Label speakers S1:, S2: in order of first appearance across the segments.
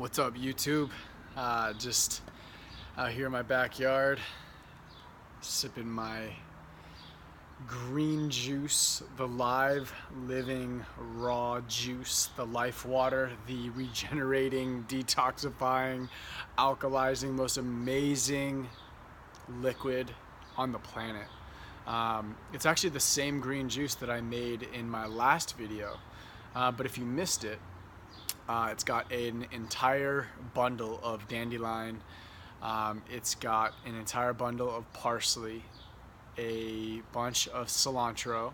S1: What's up, YouTube? Just out here in my backyard, sipping my green juice, the live, living, raw juice, the life water, the regenerating, detoxifying, alkalizing, most amazing liquid on the planet. It's actually the same green juice that I made in my last video, but if you missed it, it's got an entire bundle of dandelion. It's got an entire bundle of parsley, a bunch of cilantro,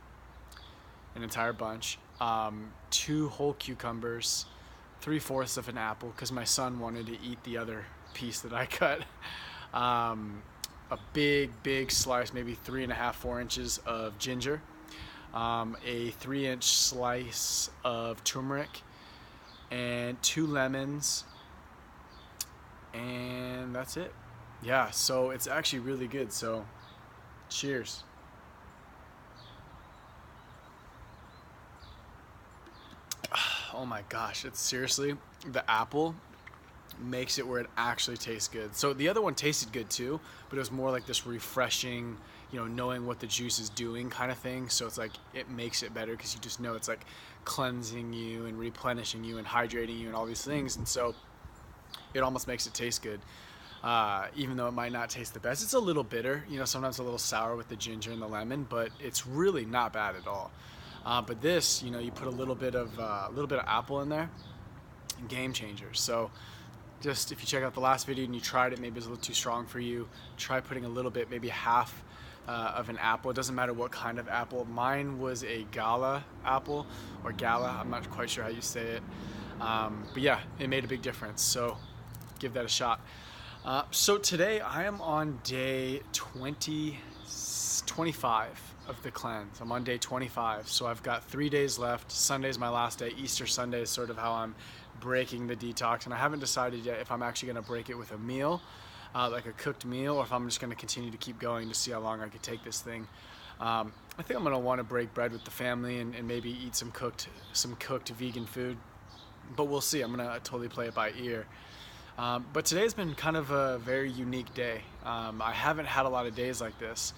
S1: an entire bunch, 2 whole cucumbers, 3/4 of an apple because my son wanted to eat the other piece that I cut, a big slice, maybe 3.5, 4 inches of ginger, a 3-inch slice of turmeric, and 2 lemons, and that's it. Yeah, so it's actually really good. So cheers. Oh my gosh, it's seriously, the apple makes it where it actually tastes good. So the other one tasted good too, but it was more like this refreshing, knowing what the juice is doing kind of thing. So it's like it makes it better because you just know it's like cleansing you and replenishing you and hydrating you and all these things. And so it almost makes it taste good, even though it might not taste the best. It's a little bitter, sometimes a little sour with the ginger and the lemon, but it's really not bad at all. But this, you put a little bit of apple in there, game changer. So just if you check out the last video and you tried it, maybe it's a little too strong for you, try putting a little bit, maybe half of an apple. It doesn't matter what kind of apple. Mine was a Gala apple, or Gala, I'm not quite sure how you say it. But yeah, it made a big difference, so give that a shot. So today I am on day 25 of the cleanse. I'm on day 25, so I've got 3 days left. Sunday's my last day. Easter Sunday is sort of how I'm breaking the detox, and I haven't decided yet if I'm actually going to break it with a meal, like a cooked meal, or if I'm just going to continue to keep going to see how long I could take this thing. I think I'm going to want to break bread with the family and maybe eat some cooked vegan food, but we'll see. I'm going to totally play it by ear. But today's been kind of a very unique day. I haven't had a lot of days like this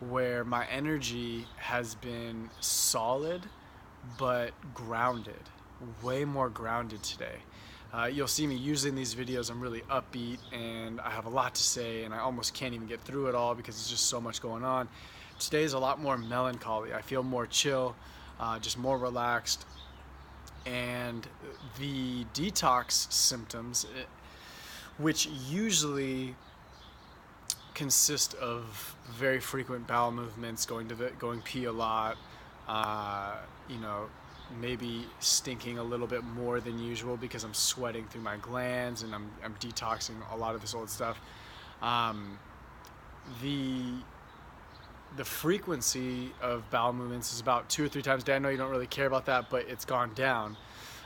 S1: where my energy has been solid but grounded, way more grounded today. You'll see me usually in these videos, I'm really upbeat and I have a lot to say and I almost can't even get through it all because there's just so much going on. Today's a lot more melancholy. I feel more chill, just more relaxed, and the detox symptoms, which usually consist of very frequent bowel movements, going pee a lot, maybe stinking a little bit more than usual because I'm sweating through my glands and I'm detoxing a lot of this old stuff. The frequency of bowel movements is about 2 or 3 times a day. I know you don't really care about that, but it's gone down.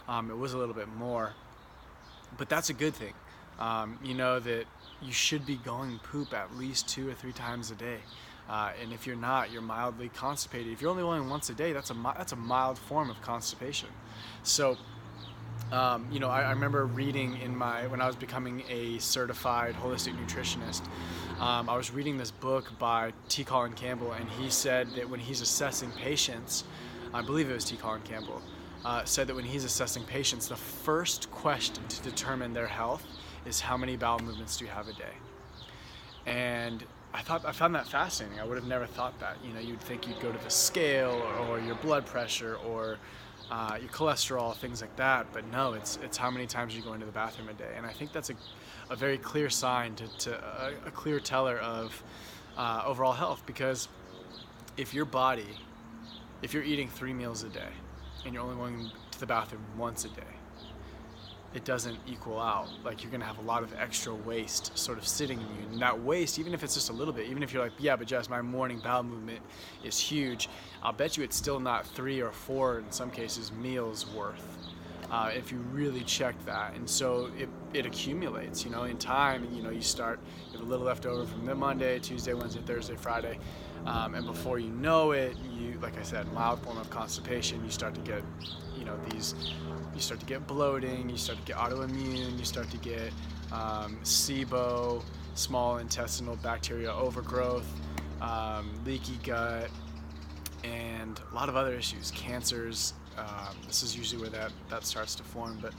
S1: It was a little bit more, but that's a good thing. You know that you should be going poop at least 2 or 3 times a day. And if you're not, you're mildly constipated. If you're only going once a day, that's a mild form of constipation. So, I remember reading when I was becoming a certified holistic nutritionist, I was reading this book by T. Colin Campbell, and he said that when he's assessing patients, I believe it was T. Colin Campbell, said that when he's assessing patients, the first question to determine their health is how many bowel movements do you have a day. And I found that fascinating. I would have never thought that. You'd think you'd go to the scale or your blood pressure or your cholesterol, things like that. But no, it's how many times you go into the bathroom a day. And I think that's a very clear sign a clear teller of overall health. Because if you're eating 3 meals a day and you're only going to the bathroom once a day, it doesn't equal out. Like, you're gonna have a lot of extra waste sort of sitting in you, and that waste, even if it's just a little bit, even if you're like, yeah, but Jess, my morning bowel movement is huge, I'll bet you it's still not 3 or 4 in some cases meals worth, if you really check that. And so it accumulates, in time. You have a little left over from the Monday, Tuesday, Wednesday, Thursday, Friday, and before you know it, like I said, mild form of constipation, you start to get these you start to get bloating, you start to get autoimmune, you start to get SIBO, small intestinal bacterial overgrowth, leaky gut, and a lot of other issues, cancers. This is usually where that starts to form. But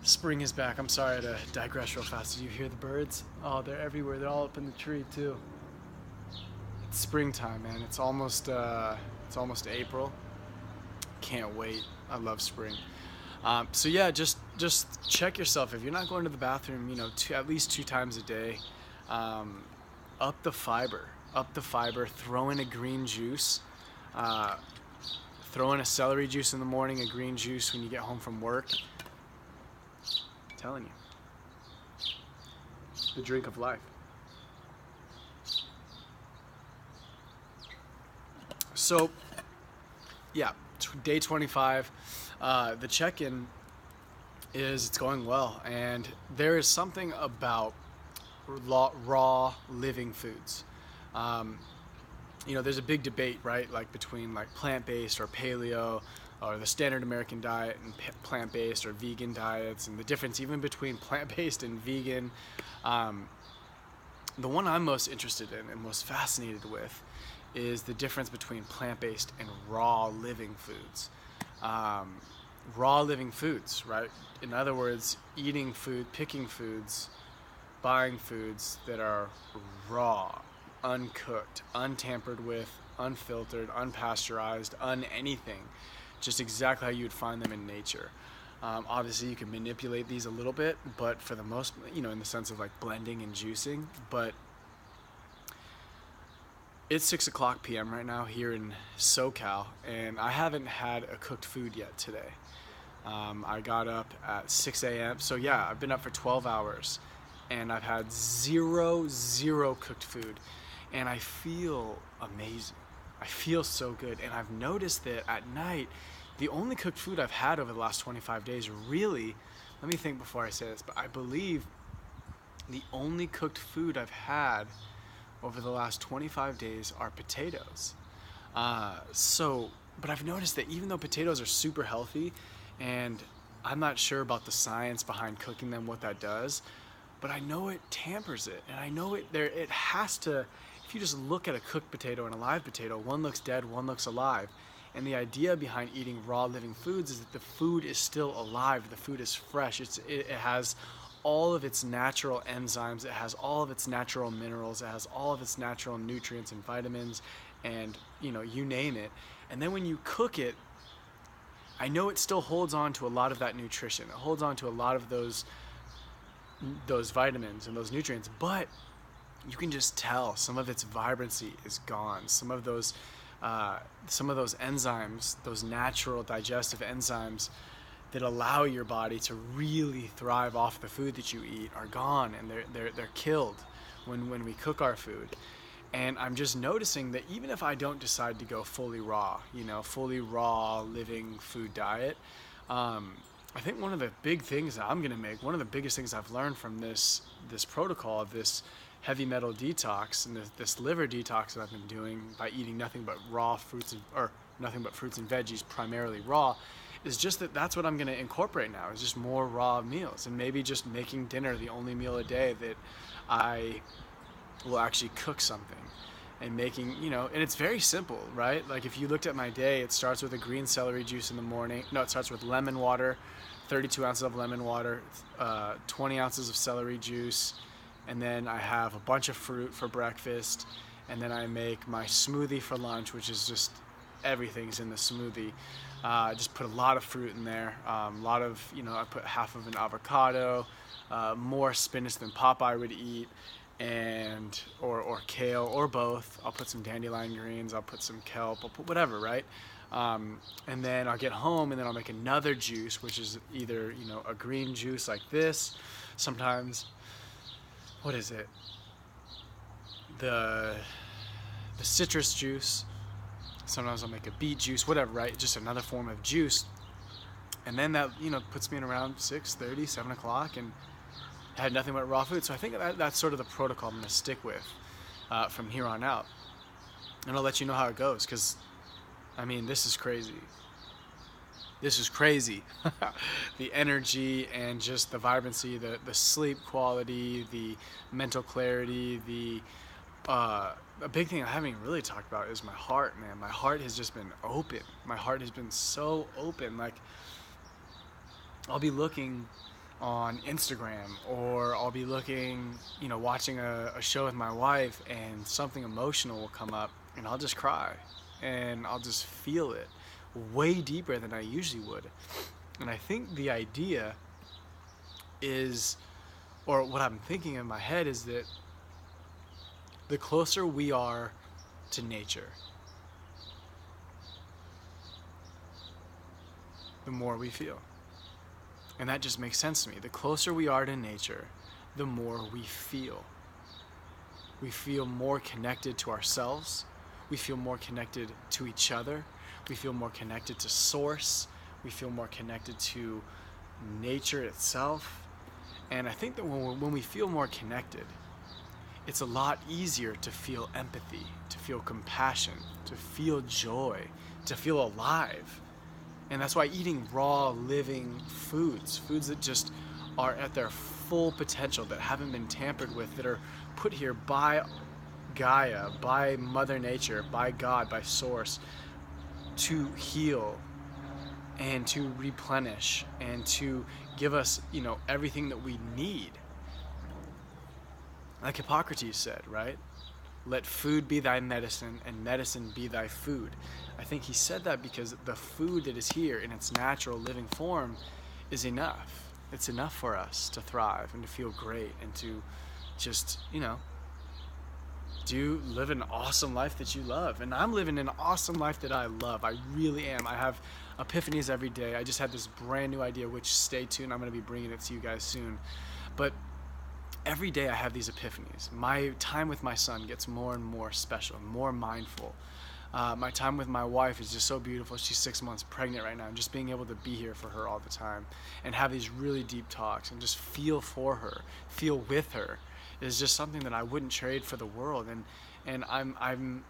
S1: spring is back. I'm sorry to digress real fast. Did you hear the birds? Oh, they're everywhere. They're all up in the tree too. It's springtime, man. It's almost April. Can't wait. I love spring. So yeah, just check yourself. If you're not going to the bathroom, at least 2 times a day, up the fiber. Throw in a green juice. Throw in a celery juice in the morning, a green juice when you get home from work. I'm telling you, the drink of life. So, yeah, day 25. The check-in it's going well, and there is something about raw living foods. There's a big debate, right? Like between like plant-based or paleo, or the standard American diet and plant-based or vegan diets, and the difference even between plant-based and vegan. The one I'm most interested in and most fascinated with is the difference between plant-based and raw living foods. Raw living foods, right? In other words, eating food, picking foods, buying foods that are raw, uncooked, untampered with, unfiltered, unpasteurized, anything, just exactly how you would find them in nature. Obviously you can manipulate these a little bit, but for the most, in the sense of like blending and juicing. But it's 6:00 p.m. right now here in SoCal, and I haven't had a cooked food yet today. I got up at 6 a.m. So yeah, I've been up for 12 hours, and I've had zero cooked food, and I feel amazing. I feel so good, and I've noticed that at night, the only cooked food I've had over the last 25 days, really, let me think before I say this, but I believe the only cooked food I've had over the last 25 days are potatoes. But I've noticed that even though potatoes are super healthy, and I'm not sure about the science behind cooking them, what that does, but I know it tampers it, and I know it has to. If you just look at a cooked potato and a live potato, one looks dead, one looks alive. And the idea behind eating raw living foods is that the food is still alive, the food is fresh, it has all of its natural enzymes, it has all of its natural minerals, it has all of its natural nutrients and vitamins, and you name it. And then when you cook it, I know it still holds on to a lot of that nutrition, it holds on to a lot of those vitamins and those nutrients, but you can just tell some of its vibrancy is gone. Some of those enzymes, those natural digestive enzymes that allow your body to really thrive off the food that you eat are gone, and they're killed when we cook our food. And I'm just noticing that even if I don't decide to go fully raw living food diet, I think one of the big things that I'm gonna make, one of the biggest things I've learned from this protocol of this heavy metal detox and this liver detox that I've been doing by eating nothing but fruits and veggies, primarily raw, is just that's what I'm going to incorporate now, is just more raw meals, and maybe just making dinner the only meal a day that I will actually cook something, and making, and it's very simple, right? Like if you looked at my day, it starts with a green celery juice in the morning. No, it starts with lemon water, 32 ounces of lemon water, 20 ounces of celery juice, and then I have a bunch of fruit for breakfast, and then I make my smoothie for lunch, which is just everything's in the smoothie. I just put a lot of fruit in there, I put half of an avocado, more spinach than Popeye would eat, and or kale, or both. I'll put some dandelion greens, I'll put some kelp, I'll put whatever, right? And then I'll get home, and then I'll make another juice, which is either a green juice like this, sometimes, what is it, the citrus juice, sometimes I'll make a beet juice, whatever, right? Just another form of juice. And then that puts me in around 6:30, 7 o'clock, and I had nothing but raw food. So I think that's sort of the protocol I'm going to stick with from here on out, and I'll let you know how it goes, because this is crazy. This is crazy. The energy and just the vibrancy, the sleep quality, the mental clarity, a big thing I haven't even really talked about is my heart, man. My heart has just been open. My heart has been so open. Like, I'll be looking on Instagram, or I'll be looking, watching a show with my wife, and something emotional will come up, and I'll just cry, and I'll just feel it way deeper than I usually would. And I think the idea is, or what I'm thinking in my head is that the closer we are to nature, the more we feel. And that just makes sense to me. The closer we are to nature, the more we feel. We feel more connected to ourselves. We feel more connected to each other. We feel more connected to source. We feel more connected to nature itself. And I think that when we feel more connected, it's a lot easier to feel empathy, to feel compassion, to feel joy, to feel alive. And that's why eating raw, living foods that just are at their full potential, that haven't been tampered with, that are put here by Gaia, by Mother Nature, by God, by Source, to heal and to replenish and to give us, everything that we need. Like Hippocrates said, right? Let food be thy medicine, and medicine be thy food. I think he said that because the food that is here in its natural living form is enough. It's enough for us to thrive and to feel great and to just, live an awesome life that you love. And I'm living an awesome life that I love. I really am. I have epiphanies every day. I just had this brand new idea, which, stay tuned, I'm going to be bringing it to you guys soon. But every day I have these epiphanies. My time with my son gets more and more special, more mindful. My time with my wife is just so beautiful. She's 6 months pregnant right now, and just being able to be here for her all the time and have these really deep talks and just feel for her, feel with her, is just something that I wouldn't trade for the world. And I'm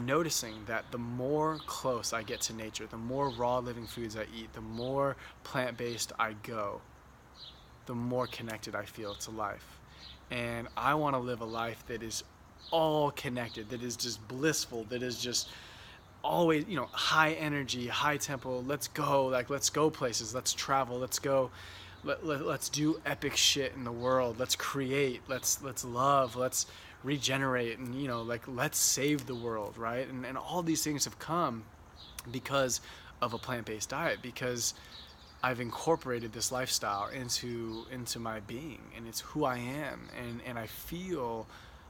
S1: noticing that the more close I get to nature, the more raw living foods I eat, the more plant-based I go, the more connected I feel to life. And I want to live a life that is all connected, that is just blissful, that is just always, high energy, high tempo. Let's go places, let's travel, let's go, let's do epic shit in the world, let's create, let's love, let's regenerate, and let's save the world, right? And all these things have come because of a plant-based diet, because I've incorporated this lifestyle into my being, and it's who I am, and I feel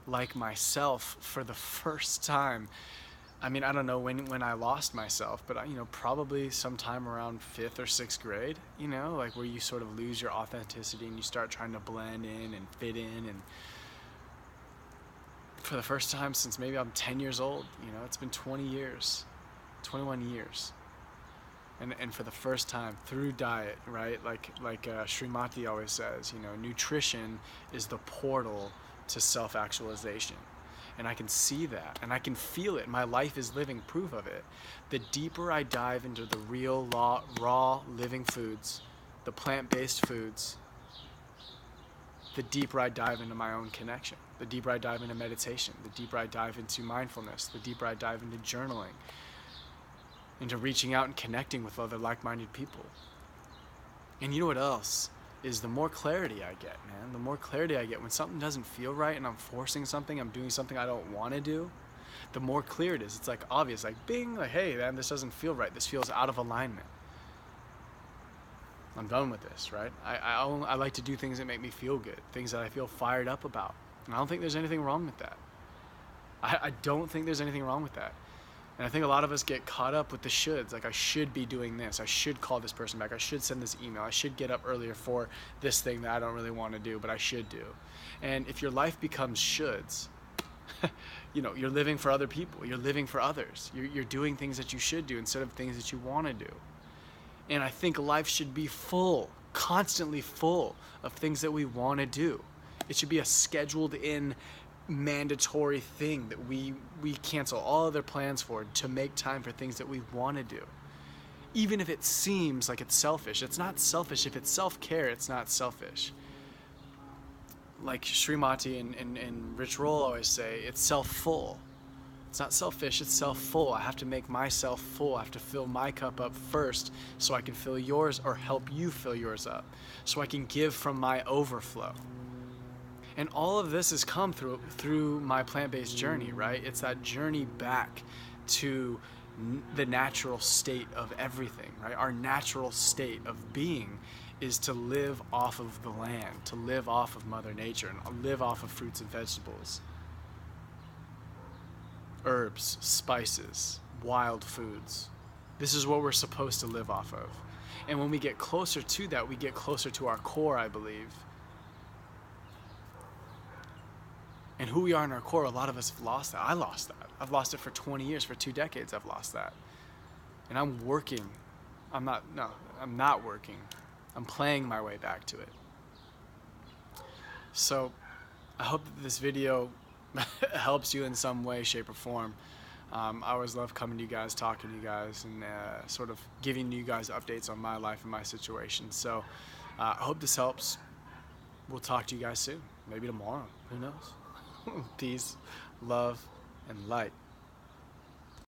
S1: like myself for the first time. I mean, I don't know when I lost myself, but probably sometime around 5th or 6th grade, like where you sort of lose your authenticity and you start trying to blend in and fit in. And for the first time since maybe I'm 10 years old, it's been 21 years. And for the first time through diet, right? Like Srimati always says, nutrition is the portal to self-actualization. And I can see that, and I can feel it. My life is living proof of it. The deeper I dive into the real, raw living foods, the plant-based foods, the deeper I dive into my own connection, the deeper I dive into meditation, the deeper I dive into mindfulness, the deeper I dive into journaling, into reaching out and connecting with other like-minded people. And you know what else? Is the more clarity I get, man. The more clarity I get when something doesn't feel right and I'm forcing something, I'm doing something I don't want to do, the more clear it is. It's like obvious, like bing, like, hey man, this doesn't feel right. This feels out of alignment. I'm done with this, right? I like to do things that make me feel good, things that I feel fired up about. And I don't think there's anything wrong with that. I don't think there's anything wrong with that. And I think a lot of us get caught up with the shoulds. Like, I should be doing this. I should call this person back. I should send this email. I should get up earlier for this thing that I don't really want to do, but I should do. And if your life becomes shoulds, you're living for other people. You're living for others. You're doing things that you should do instead of things that you want to do. And I think life should be full, constantly full of things that we want to do. It should be a scheduled in, mandatory thing that we cancel all other plans for, to make time for things that we want to do. Even if it seems like it's selfish, it's not selfish. If it's self-care, it's not selfish. Like Srimati and Rich Roll always say, it's self-full. It's not selfish, it's self-full. I have to make myself full. I have to fill my cup up first so I can fill yours, or help you fill yours up, so I can give from my overflow. And all of this has come through my plant-based journey, right? It's that journey back to the natural state of everything, right? Our natural state of being is to live off of the land, to live off of Mother Nature, and live off of fruits and vegetables, herbs, spices, wild foods. This is what we're supposed to live off of. And when we get closer to that, we get closer to our core, I believe. And who we are in our core, a lot of us have lost that. I lost that. I've lost it for 20 years, for 2 decades I've lost that. And I'm working. I'm not working. I'm playing my way back to it. So I hope that this video helps you in some way, shape, or form. I always love coming to you guys, talking to you guys, and sort of giving you guys updates on my life and my situation. So I hope this helps. We'll talk to you guys soon. Maybe tomorrow. Who knows? Peace, love, and light.